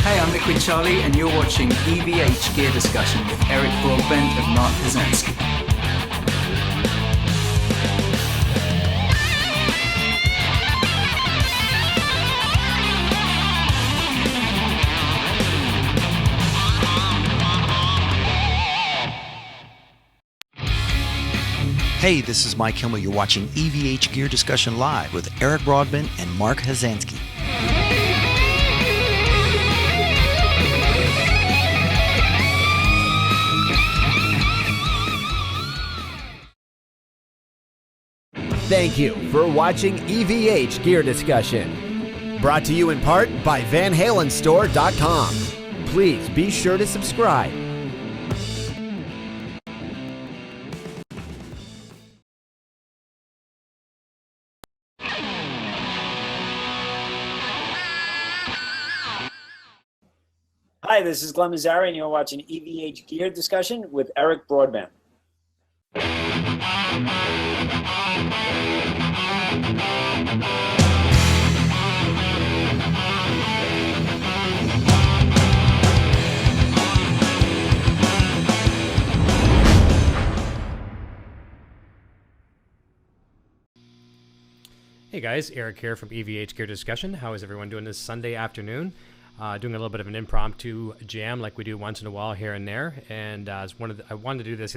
Hey, I'm Liquid Charlie, and you're watching EVH Gear Discussion with Eric Broadbent and Mark Hazansky. Hey, this is Mike Himmel. You're watching EVH Gear Discussion Live with Eric Broadbent and Mark Hazansky. Thank you for watching EVH Gear Discussion. Brought to you in part by VanHalenStore.com. Please be sure to subscribe. Hi, this is Glenn Mazzari, and you're watching EVH Gear Discussion with Eric Broadbent. Hey guys, Eric here from EVH Gear Discussion. How is everyone doing this Sunday afternoon? Doing a little bit of an impromptu jam like we do once in a while here and there. And I wanted to do this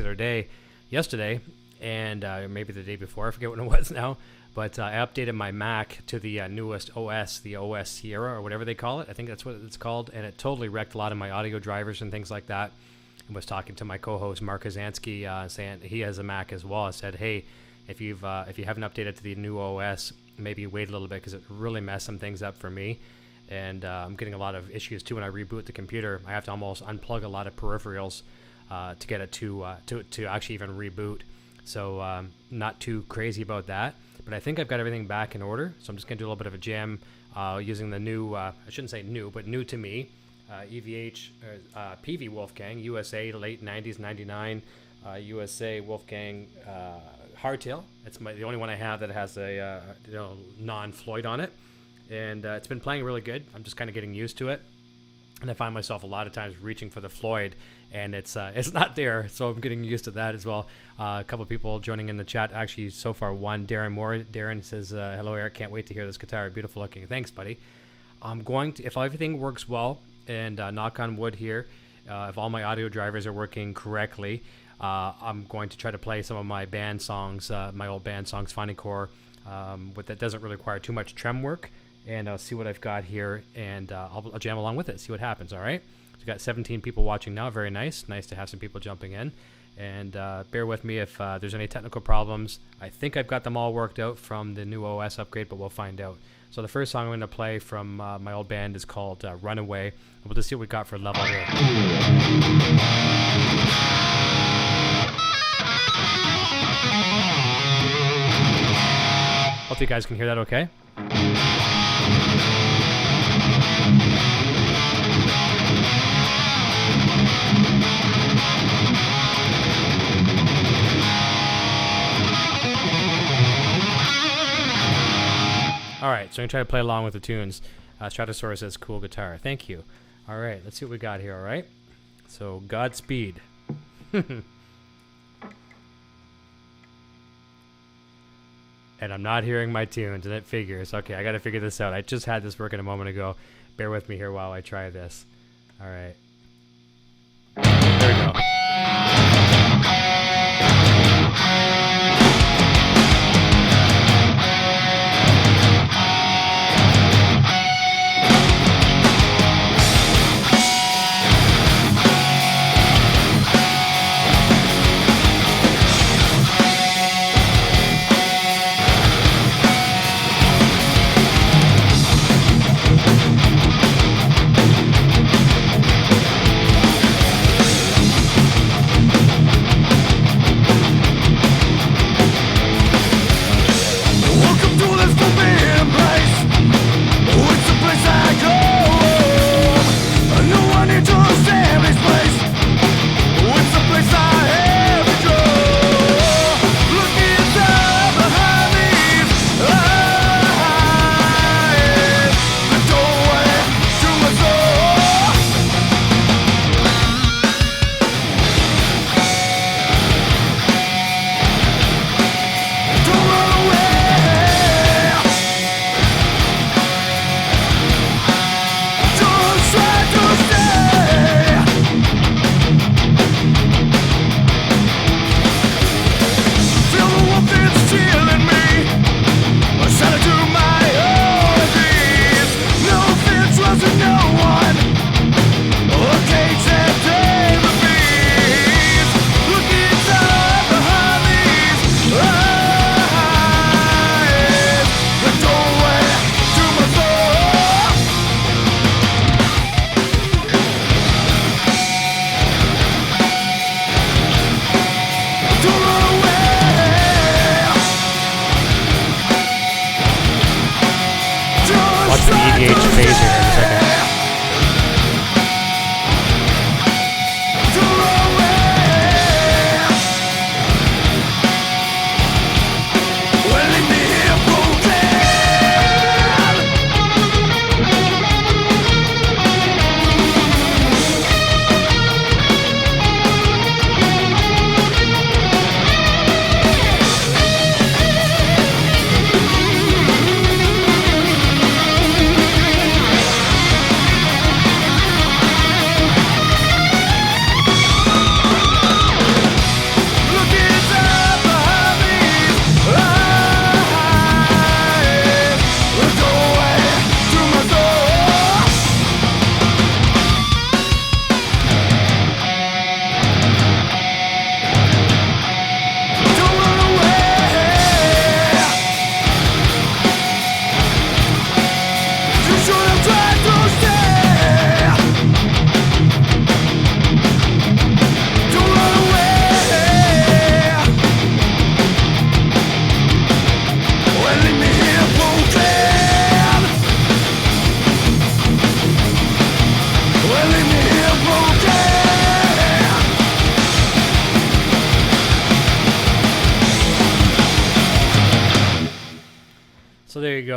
yesterday, and maybe the day before. I forget when it was now. But I updated my Mac to the newest OS, the OS Sierra or whatever they call it. I think that's what it's called. And it totally wrecked a lot of my audio drivers and things like that. I was talking to my co-host Mark Hazansky, saying he has a Mac as well. I said, hey, if you haven't updated to the new OS, maybe wait a little bit because it really messed some things up for me. And I'm getting a lot of issues too when I reboot the computer. I have to almost unplug a lot of peripherals to get it to actually even reboot. So not too crazy about that. But I think I've got everything back in order. So I'm just going to do a little bit of a jam using the new, I shouldn't say new, but new to me, EVH Peavey Wolfgang, USA, late 90s, 99, USA Wolfgang hardtail. It's the only one I have that has a non-Floyd on it. And it's been playing really good. I'm just kind of getting used to it. And I find myself a lot of times reaching for the Floyd, and it's not there. So I'm getting used to that as well. A couple of people joining in the chat. Actually, so far, one, Darren Moore. Darren says, hello, Eric. Can't wait to hear this guitar. Beautiful looking. Thanks, buddy. I'm going to, if everything works well, and knock on wood here, if all my audio drivers are working correctly, I'm going to try to play some of my band songs, my old band songs, Finding Core, that doesn't really require too much trem work. And I'll see what I've got here, and I'll jam along with it, see what happens, all right? So we've got 17 people watching now. Very nice. Nice to have some people jumping in. And bear with me if there's any technical problems. I think I've got them all worked out from the new OS upgrade, but we'll find out. So the first song I'm going to play from my old band is called Runaway. We'll just see what we got for level here. Hope you guys can hear that okay. All right, so I'm going to try to play along with the tunes. Stratosaurus says, cool guitar. Thank you. All right, let's see what we got here, all right? So, Godspeed. And I'm not hearing my tunes, and it figures. Okay, I got to figure this out. I just had this working a moment ago. Bear with me here while I try this. All right. There we go.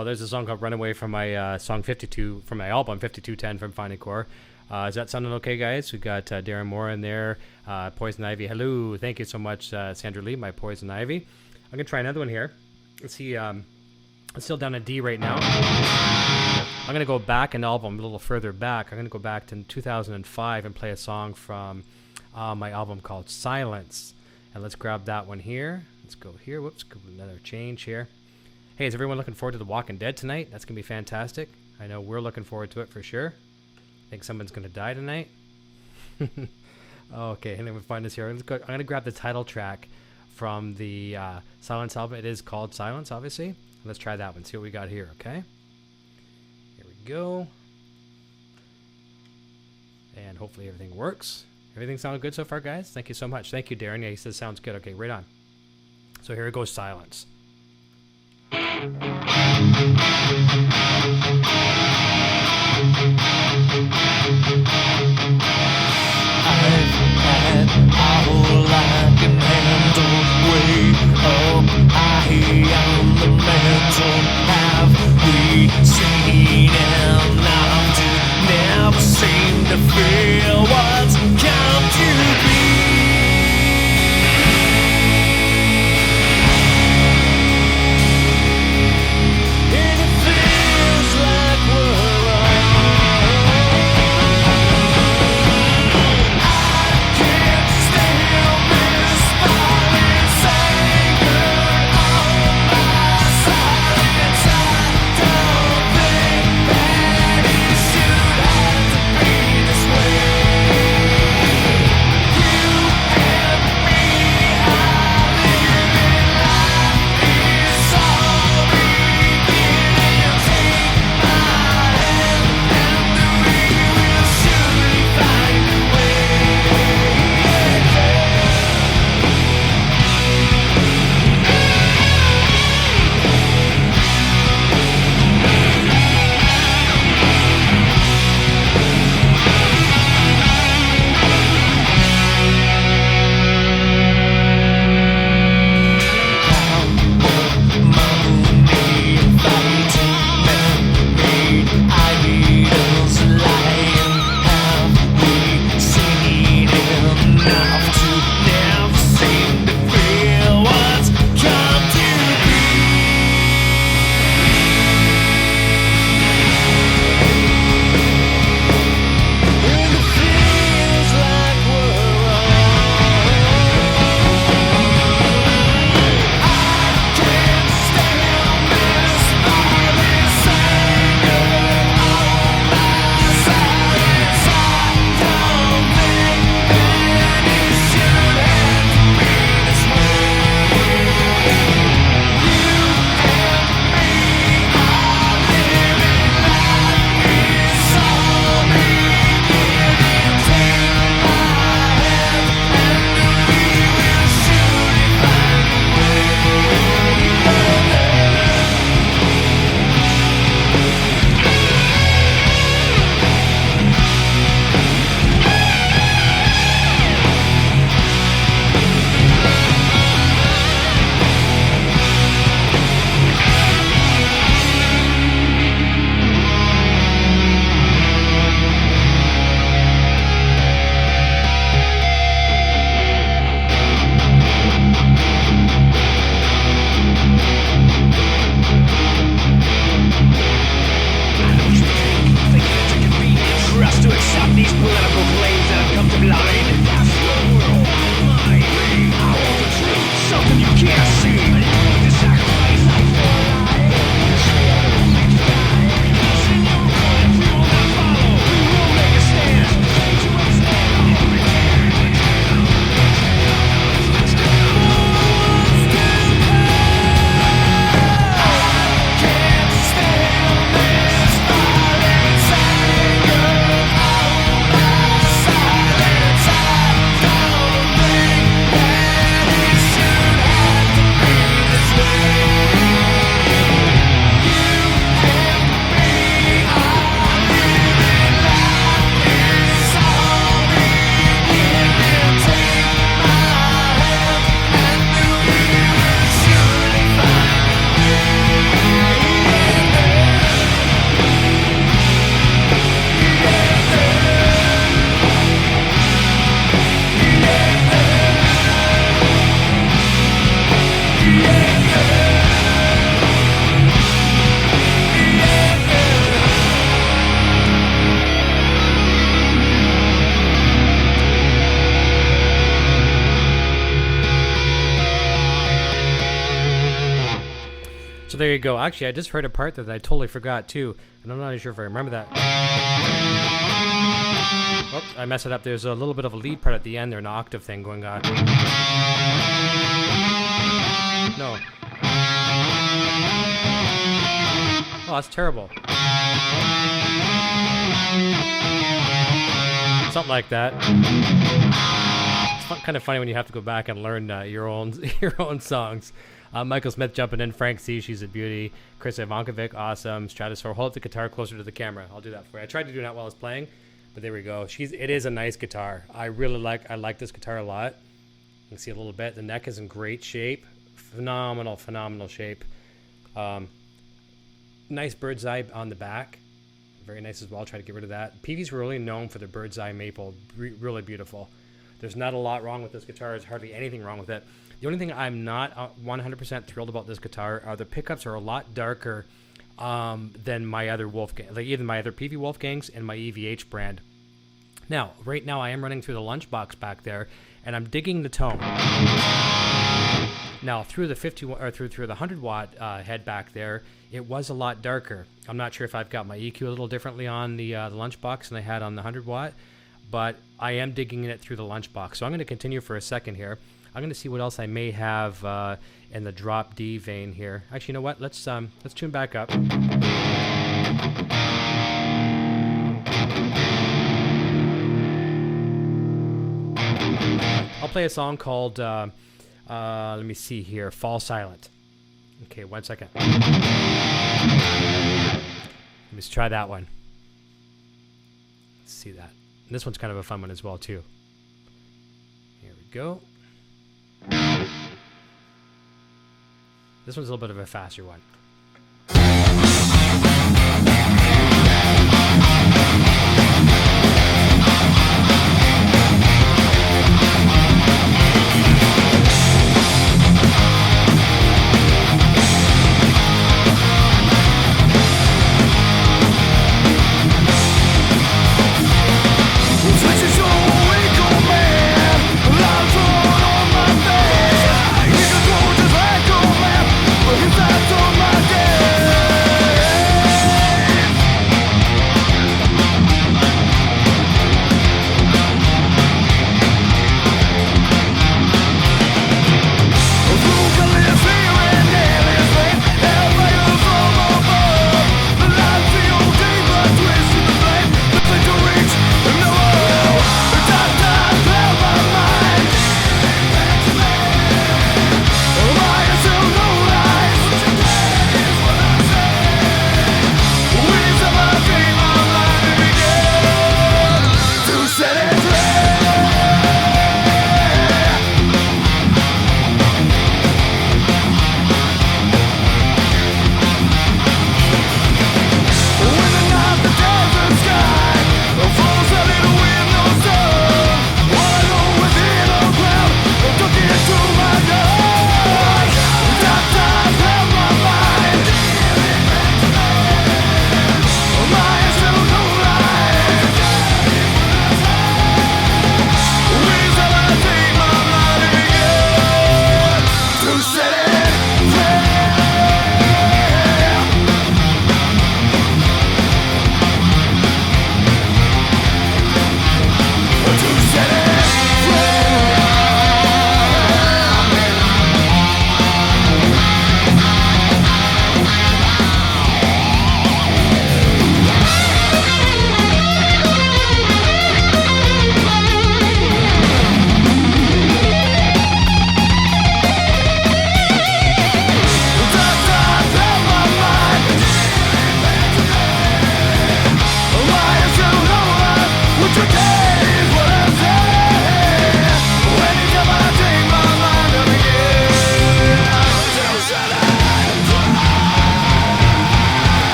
go. There's a song called Runaway from my song 52, from my album 5210 from Finding Core. Is that sounding okay, guys? We got Darren Moore in there. Poison Ivy, hello. Thank you so much, Sandra Lee, my Poison Ivy. I'm going to try another one here. Let's see. I'm still down at D right now. I'm going to go back an album a little further back. I'm going to go back to 2005 and play a song from my album called Silence. And let's grab that one here. Let's go here. Whoops, another change here. Hey, is everyone looking forward to The Walking Dead tonight? That's going to be fantastic. I know we're looking forward to it for sure. I think someone's going to die tonight. Okay, and then we find this here. I'm going to grab the title track from the Silence album. It is called Silence, obviously. Let's try that one. See what we got here, okay? Here we go. And hopefully everything works. Everything sounded good so far, guys? Thank you so much. Thank you, Darren. Yeah, he says sounds good. Okay, right on. So here it goes, Silence. I've had all I can handle. Way up high on the mantle. Have we seen enough to never seem to feel what's come to be? Way there you go. Actually, I just heard a part that I totally forgot too, and I'm not even sure if I remember that. Oh, I messed it up. There's a little bit of a lead part at the end there, an octave thing going on. No. Oh, that's terrible. Something like that. It's kind of funny when you have to go back and learn your own songs. Michael Smith jumping in. Frank C, she's a beauty. Chris Ivankovic, awesome. Stratosphere, hold the guitar closer to the camera. I'll do that for you. I tried to do that while I was playing, but there we go. It is a nice guitar. I like this guitar a lot. You can see a little bit. The neck is in great shape. Phenomenal shape. Nice bird's eye on the back. Very nice as well. Try to get rid of that. Peavey's really known for the bird's eye maple. Really beautiful. There's not a lot wrong with this guitar. There's hardly anything wrong with it. The only thing I'm not 100% thrilled about this guitar are the pickups are a lot darker than my other Wolfgang, like either my other Peavey Wolfgangs and my EVH brand. Now, right now I am running through the lunchbox back there, and I'm digging the tone. Now through the 50 or through the 100 watt head back there, it was a lot darker. I'm not sure if I've got my EQ a little differently on the lunchbox than I had on the 100 watt, but I am digging it through the lunchbox. So I'm going to continue for a second here. I'm going to see what else I may have in the drop D vein here. Actually, you know what? Let's tune back up. I'll play a song called, let me see here, Fall Silent. Okay, 1 second. Let me just try that one. Let's see that. And this one's kind of a fun one as well, too. Here we go. This one's a little bit of a faster one.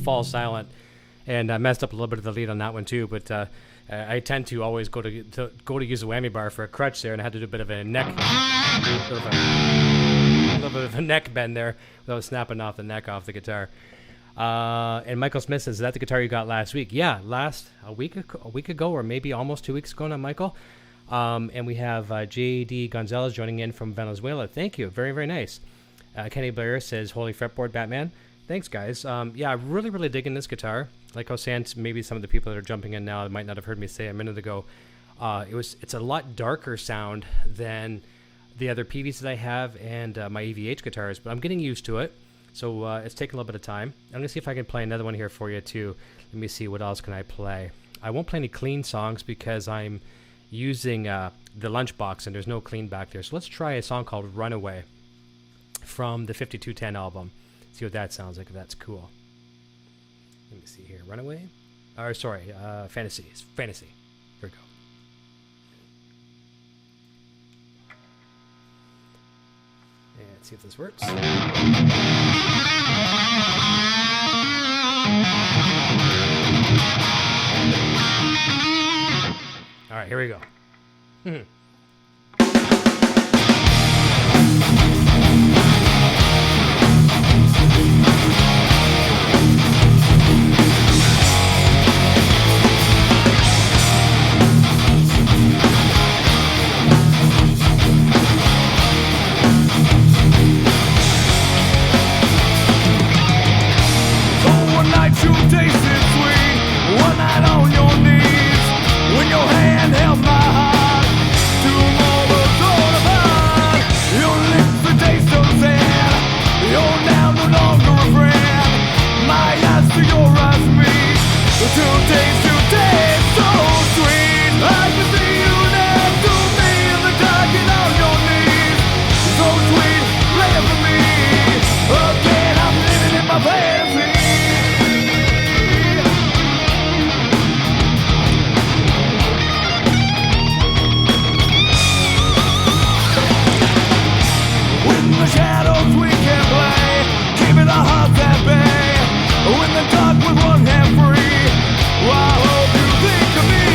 Fall Silent, and I messed up a little bit of the lead on that one too, but I tend to always go to use a whammy bar for a crutch there, and I had to do a bit of a neck, a little bit of a neck bend there without snapping off the neck off the guitar. And Michael Smith says, "Is that the guitar you got last week?" Yeah, a week ago, or maybe almost 2 weeks ago now, Michael. And we have J.D. Gonzalez joining in from Venezuela. Thank you. Very, very nice. Kenny Blair says, "Holy fretboard, Batman." Thanks, guys. Yeah, really, really digging this guitar. Like I was saying to maybe some of the people that are jumping in now that might not have heard me say a minute ago, it's a lot darker sound than the other Peaveys that I have and my EVH guitars, but I'm getting used to it. So it's taking a little bit of time. I'm going to see if I can play another one here for you, too. Let me see, what else can I play? I won't play any clean songs because I'm using the Lunchbox, and there's no clean back there. So let's try a song called Runaway from the 5210 album. See what that sounds like, if that's cool. Let me see here. Runaway? Or, sorry, Fantasy. It's Fantasy. Here we go. And see if this works. All right, here we go. You tasted sweet, one night on your knees, when your hand held my heart, two moments all apart. Your lips a taste of sand, you're now no longer a friend. My eyes to your eyes meet, to taste so sweet. I can see you next to me in the dark and on your knees, so sweet, play it for me. Again, I'm living in my fantasy. Shadows we can play, keeping our hearts at bay. When the dark with one hand free, well, I hope you think of me.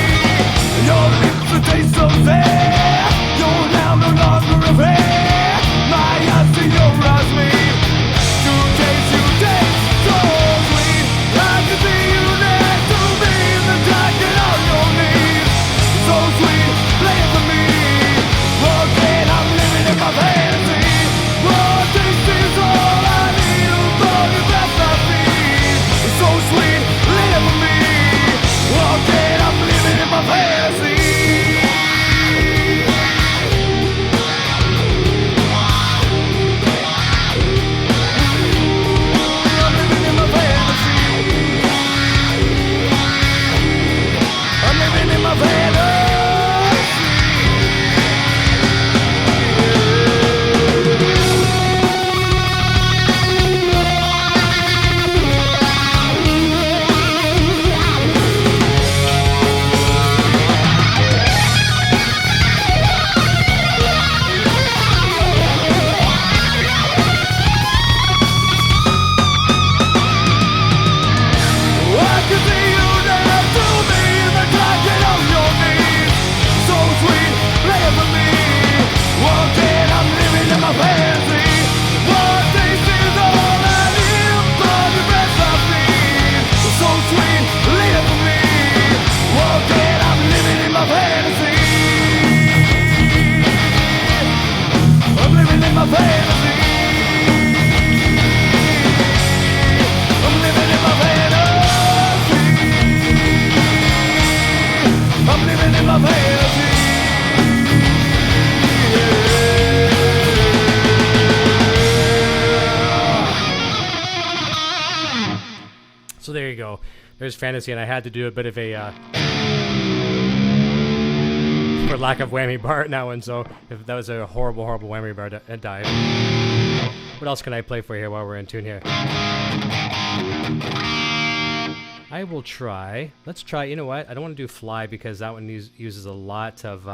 Your lips a taste so sad, you're now no longer a fair. My eyes to your eyes meet, to taste you taste so sweet. I can see you next to me in the dark and on your knees, so sweet, play it for me. Again, I'm living in my fantasy. Raw taste is all I need, all the best I feel. So sweet, live for me. Again, I'm living in my fantasy. I'm living in my fantasy. I'm living in my fantasy. So there you go. There's Fantasy, and I had to do a bit of a, for lack of whammy bar in that one, so if that was a horrible, horrible whammy bar dive. What else can I play for you here while we're in tune here? I will try. Let's try. You know what? I don't want to do Fly because that one uses a lot of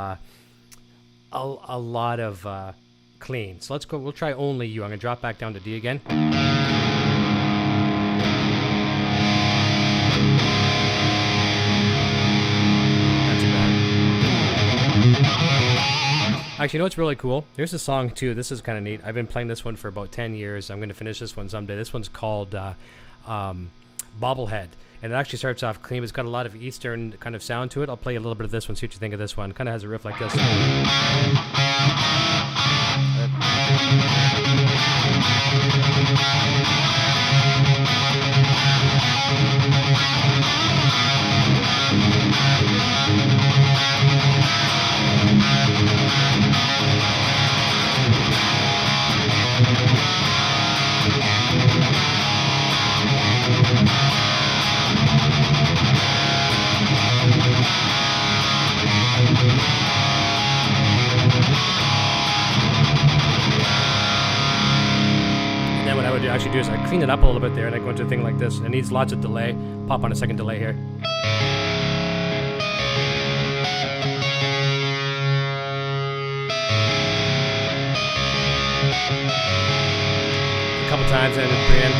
clean. So let's go. We'll try Only You. I'm gonna drop back down to D again. Actually, you know what's really cool? Here's a song, too. This is kind of neat. I've been playing this one for about 10 years. I'm going to finish this one someday. This one's called Bobblehead. And it actually starts off clean. It's got a lot of Eastern kind of sound to it. I'll play you a little bit of this one, see what you think of this one. It kind of has a riff like this. And then what I would actually do is I clean it up a little bit there, and I go into a thing like this. It needs lots of delay. Pop on a second delay here. A couple times and then bring in.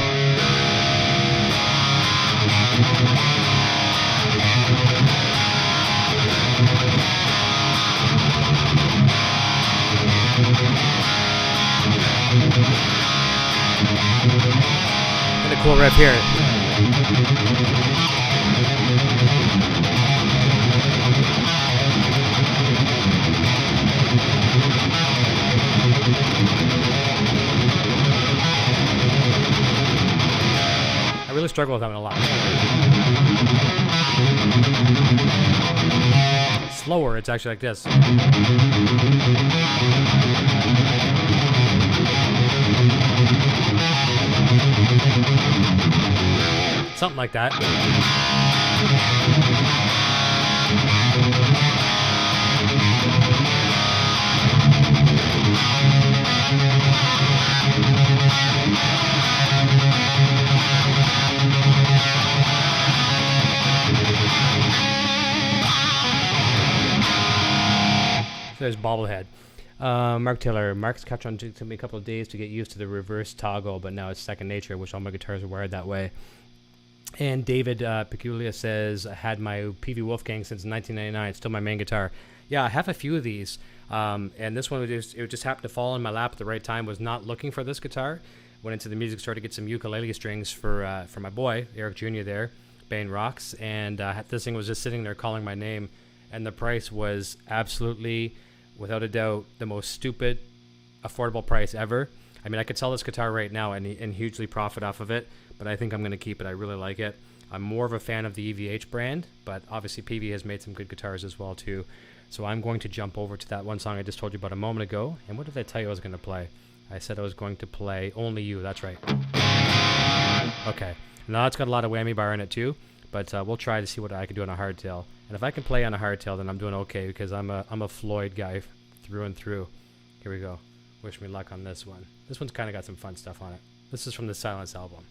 And a cool riff here. I really struggle with that one a lot. Slower, it's actually like this. Something like that. So there's Bobblehead. Mark Taylor. Mark's catch on took me a couple of days to get used to the reverse toggle, but now it's second nature. I wish all my guitars were wired that way. And David Peculia says, I had my Peavey Wolfgang since 1999. It's still my main guitar. Yeah, I have a few of these. And this one, it just happened to fall in my lap at the right time. Was not looking for this guitar. Went into the music store to get some ukulele strings for my boy, Eric Jr. there, Bane Rocks. And this thing was just sitting there calling my name. And the price was absolutely, without a doubt, the most stupid, affordable price ever. I mean, I could sell this guitar right now and hugely profit off of it, but I think I'm going to keep it. I really like it. I'm more of a fan of the EVH brand, but obviously Peavey has made some good guitars as well, too. So I'm going to jump over to that one song I just told you about a moment ago. And what did I tell you I was going to play? I said I was going to play Only You. That's right. Okay. Now it's got a lot of whammy bar in it, too, but we'll try to see what I can do on a hardtail. And if I can play on a hardtail, then I'm doing okay, because I'm a Floyd guy through and through. Here we go. Wish me luck on this one. This one's kind of got some fun stuff on it. This is from the Silence album.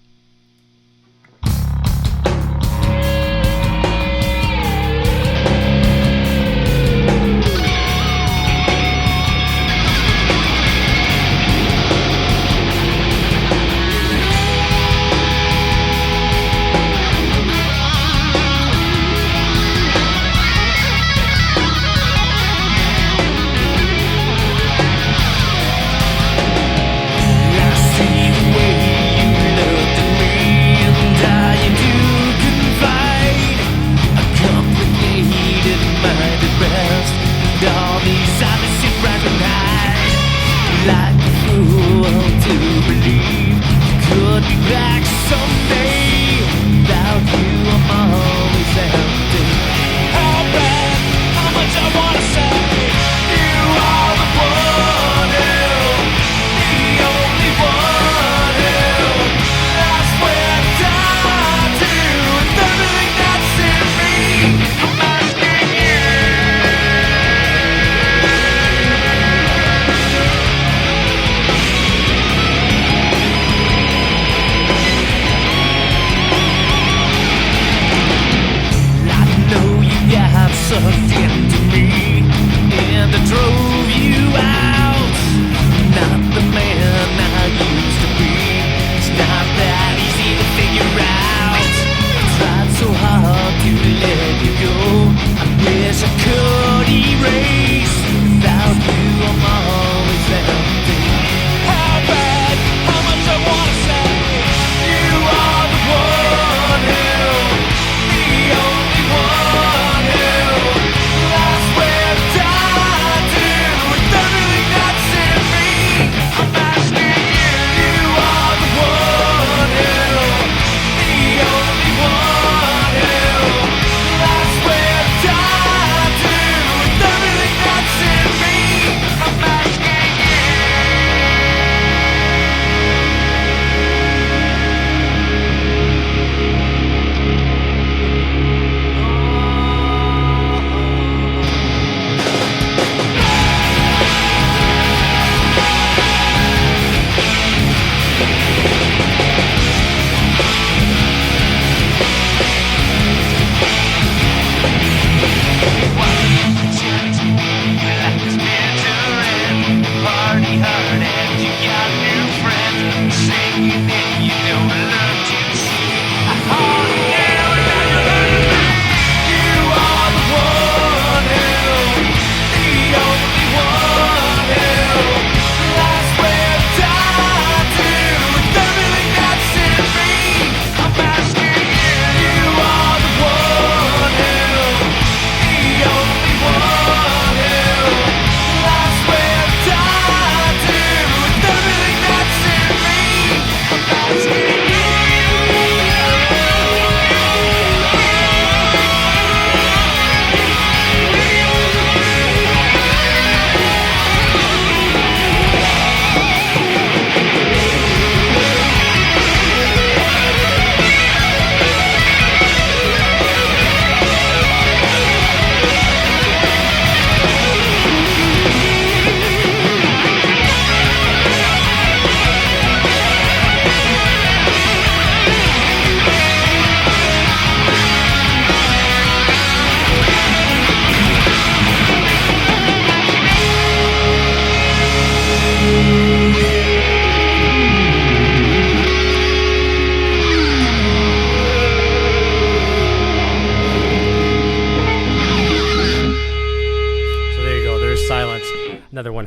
I see the way you looked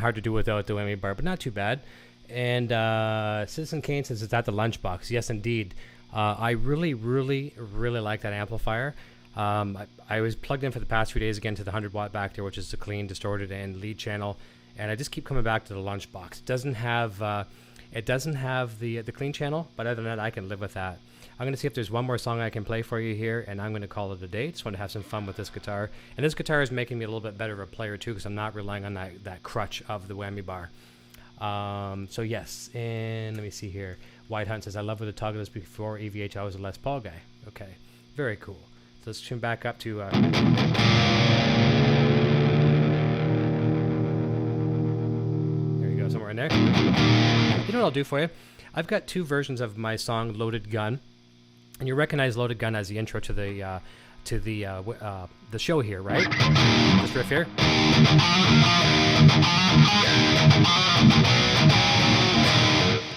hard to do without the whammy bar, but not too bad. And Citizen Kane says it's at the lunchbox. Yes, indeed. I really, really, really like that amplifier. I was plugged in for the past few days again to the 100-watt back there, which is the clean, distorted, and lead channel. And I just keep coming back to the lunchbox. It doesn't have the clean channel, but other than that, I can live with that. I'm going to see if there's one more song I can play for you here, and I'm going to call it a day. Just want to have some fun with this guitar. And this guitar is making me a little bit better of a player, too, because I'm not relying on that crutch of the whammy bar. So, yes. And let me see here. White Hunt says, I love with the toggle this before EVH. I was a Les Paul guy. Okay. Very cool. So let's tune back up to... there you go. Somewhere in there. You know what I'll do for you? I've got two versions of my song Loaded Gun. And you recognize Loaded Gun as the intro to the show here, right? This riff here.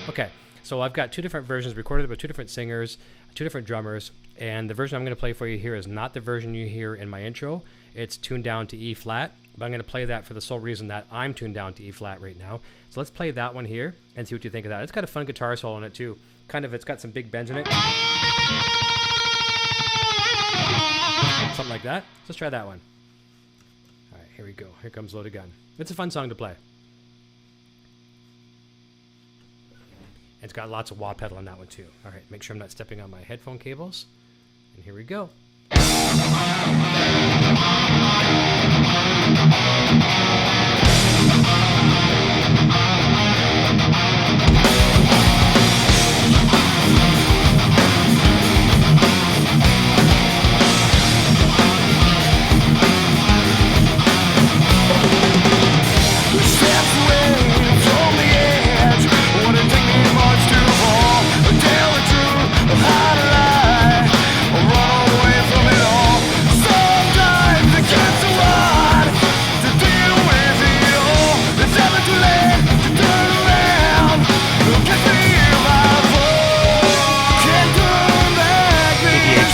Okay, so I've got two different versions recorded by two different singers, two different drummers, and the version I'm going to play for you here is not the version you hear in my intro. It's tuned down to E flat, but I'm going to play that for the sole reason that I'm tuned down to E flat right now. So let's play that one here and see what you think of that. It's got a fun guitar solo in it too. It's got some big bends in it. Something like that. Let's try that one. All right, here we go. Here comes Loaded Gun. It's a fun song to play. It's got lots of wah pedal on that one too. All right, make sure I'm not stepping on my headphone cables. And here we go.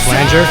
Flanger.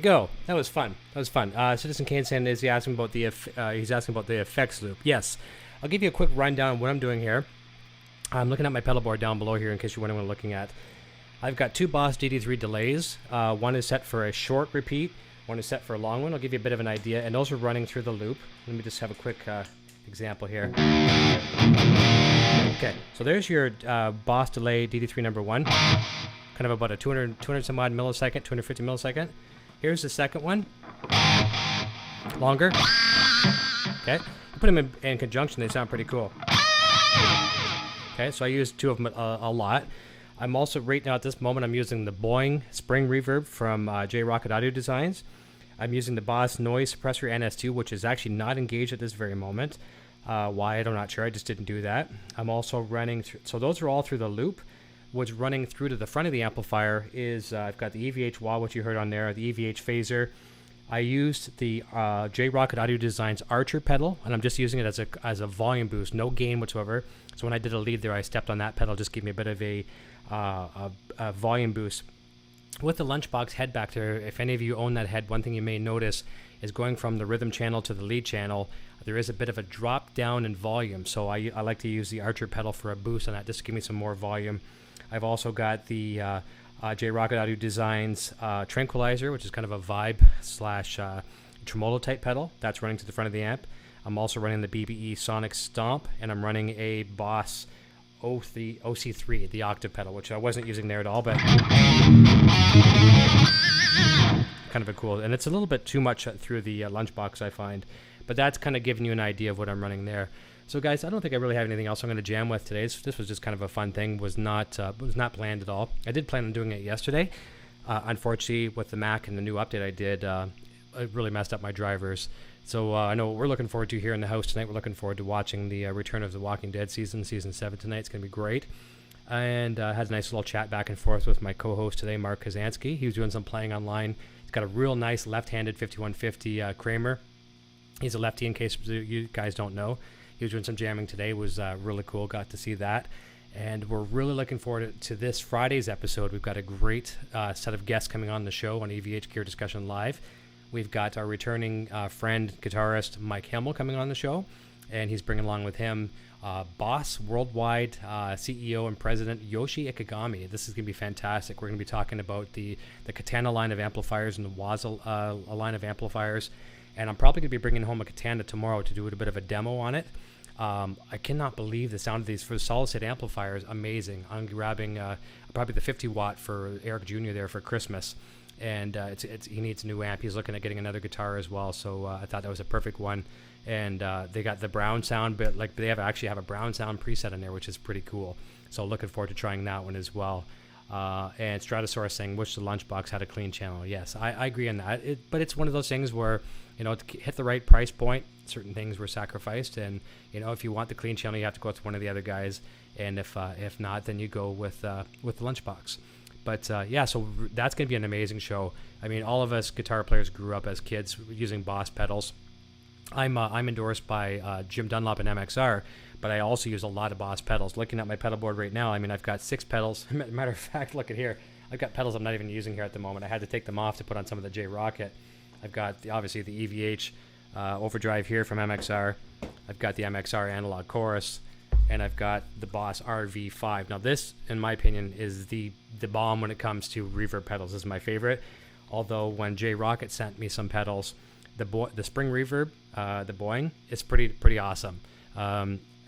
Go. That was fun. Citizen Kane saying is he's asking about the effects loop. Yes, I'll give you a quick rundown of what I'm doing here. I'm looking at my pedal board down below here in case you're wondering what I'm looking at. I've got 2 Boss DD3 delays. One is set for a short repeat. One is set for a long one. I'll give you a bit of an idea. And those are running through the loop. Let me just have a quick example here. Okay, so there's your Boss delay DD3 number 1. Kind of about a 200 some odd millisecond, 250 millisecond. Here's the second one. Longer. Okay, put them in conjunction, they sound pretty cool. Okay, so I use 2 of them a lot. I'm also, right now at this moment, I'm using the Boing spring reverb from J-Rocket Audio Designs. I'm using the Boss noise suppressor NS2, which is actually not engaged at this very moment. Why, I'm not sure, I just didn't do that. I'm also running through, so those are all through the loop. What's running through to the front of the amplifier is, I've got the EVH wah, which you heard on there, the EVH phaser. I used the J-Rocket Audio Designs Archer pedal, and I'm just using it as a volume boost, no gain whatsoever. So when I did a lead there, I stepped on that pedal, just gave me a bit of a volume boost. With the Lunchbox head back there, if any of you own that head, one thing you may notice is going from the rhythm channel to the lead channel, there is a bit of a drop down in volume. So I like to use the Archer pedal for a boost on that, just to give me some more volume. I've also got the J-Rocket Audio Designs Tranquilizer, which is kind of a vibe / tremolo type pedal. That's running to the front of the amp. I'm also running the BBE Sonic Stomp, and I'm running a Boss OC3, the octave pedal, which I wasn't using there at all, but kind of a cool. And it's a little bit too much through the Lunchbox, I find. But that's kind of giving you an idea of what I'm running there. So guys, I don't think I really have anything else I'm going to jam with today. This was just kind of a fun thing. Was not planned at all. I did plan on doing it yesterday. Unfortunately, with the Mac and the new update I did, it really messed up my drivers. So I know what we're looking forward to here in the house tonight. We're looking forward to watching the return of The Walking Dead season 7 tonight. It's going to be great. And had a nice little chat back and forth with my co-host today, Mark Kazansky. He was doing some playing online. He's got a real nice left-handed 5150 Kramer. He's a lefty, in case you guys don't know. He was doing some jamming today. It was really cool. Got to see that. And we're really looking forward to this Friday's episode. We've got a great set of guests coming on the show on EVH Gear Discussion Live. We've got our returning friend, guitarist Mike Hamill, coming on the show. And he's bringing along with him Boss Worldwide CEO and President Yoshi Ikigami. This is going to be fantastic. We're going to be talking about the Katana line of amplifiers and the Waza line of amplifiers. And I'm probably going to be bringing home a Katana tomorrow to do a bit of a demo on it. I cannot believe the sound of these for the solid state amplifiers. Amazing. I'm grabbing probably the 50 watt for Eric Jr. there for Christmas. And he needs a new amp. He's looking at getting another guitar as well. So I thought that was a perfect one. And they got the brown sound, but like they actually have a brown sound preset in there, which is pretty cool. So looking forward to trying that one as well. And Stratosaurus saying, wish the Lunchbox had a clean channel. Yes, I agree on that. But it's one of those things where, to hit the right price point, certain things were sacrificed. And, if you want the clean channel, you have to go with one of the other guys. And if not, then you go with the Lunchbox. But so that's going to be an amazing show. I mean, all of us guitar players grew up as kids using Boss pedals. I'm endorsed by Jim Dunlop and MXR, but I also use a lot of Boss pedals. Looking at my pedal board right now, I mean, I've got 6 pedals. Matter of fact, look at here. I've got pedals I'm not even using here at the moment. I had to take them off to put on some of the J-Rocket. I've got, obviously, the EVH overdrive here from MXR. I've got the MXR analog chorus, and I've got the Boss RV5. Now, this, in my opinion, is the bomb when it comes to reverb pedals. This is my favorite. Although, when J-Rocket sent me some pedals, the spring reverb, the Boing, is pretty awesome.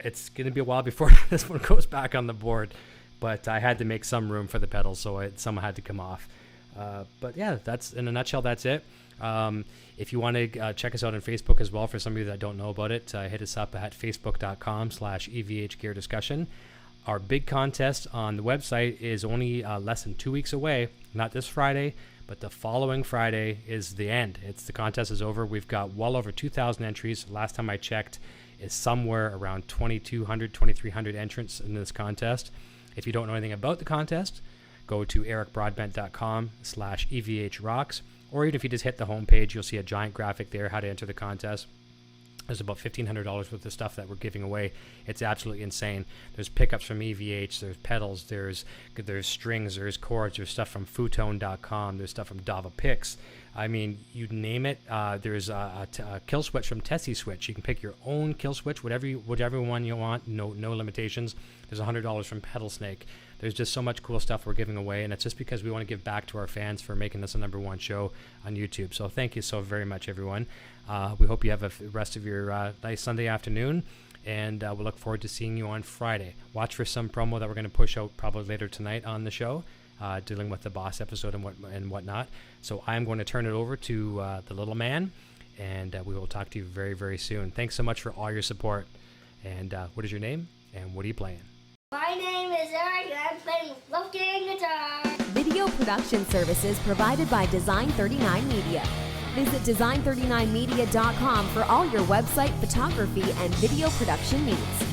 It's going to be a while before this one goes back on the board, but I had to make some room for the pedals, so some had to come off. But yeah, that's in a nutshell. That's it. If you want to check us out on Facebook as well, for some of you that don't know about it, hit us up at facebook.com/EVH Gear Discussion. Our big contest on the website is only less than 2 weeks away. Not this Friday, but the following Friday is the end. The contest is over. We've got well over 2,000 entries. Last time I checked, is somewhere around 2,200, 2,300 entrants in this contest. If you don't know anything about the contest, go to ericbroadbent.com/EVHrocks, or even if you just hit the homepage, you'll see a giant graphic there, how to enter the contest. There's about $1,500 worth of stuff that we're giving away. It's absolutely insane. There's pickups from EVH, there's pedals, there's strings, there's chords, there's stuff from Futone.com, there's stuff from Dava Picks, I mean, you name it. There's a kill switch from Tessie Switch. You can pick your own kill switch, whatever one you want. No limitations. There's $100 from Pedal Snake. There's just so much cool stuff we're giving away, and it's just because we want to give back to our fans for making this a #1 show on YouTube. So thank you so very much, everyone. We hope you have a rest of your nice Sunday afternoon, and we'll look forward to seeing you on Friday. Watch for some promo that we're going to push out probably later tonight on the show, dealing with the boss episode and whatnot. So I'm going to turn it over to the little man, and we will talk to you very, very soon. Thanks so much for all your support. And what is your name, and what are you playing? My name is Eric, and I'm playing Wolfgang guitar. Video production services provided by Design39 Media. Visit design39media.com for all your website, photography, and video production needs.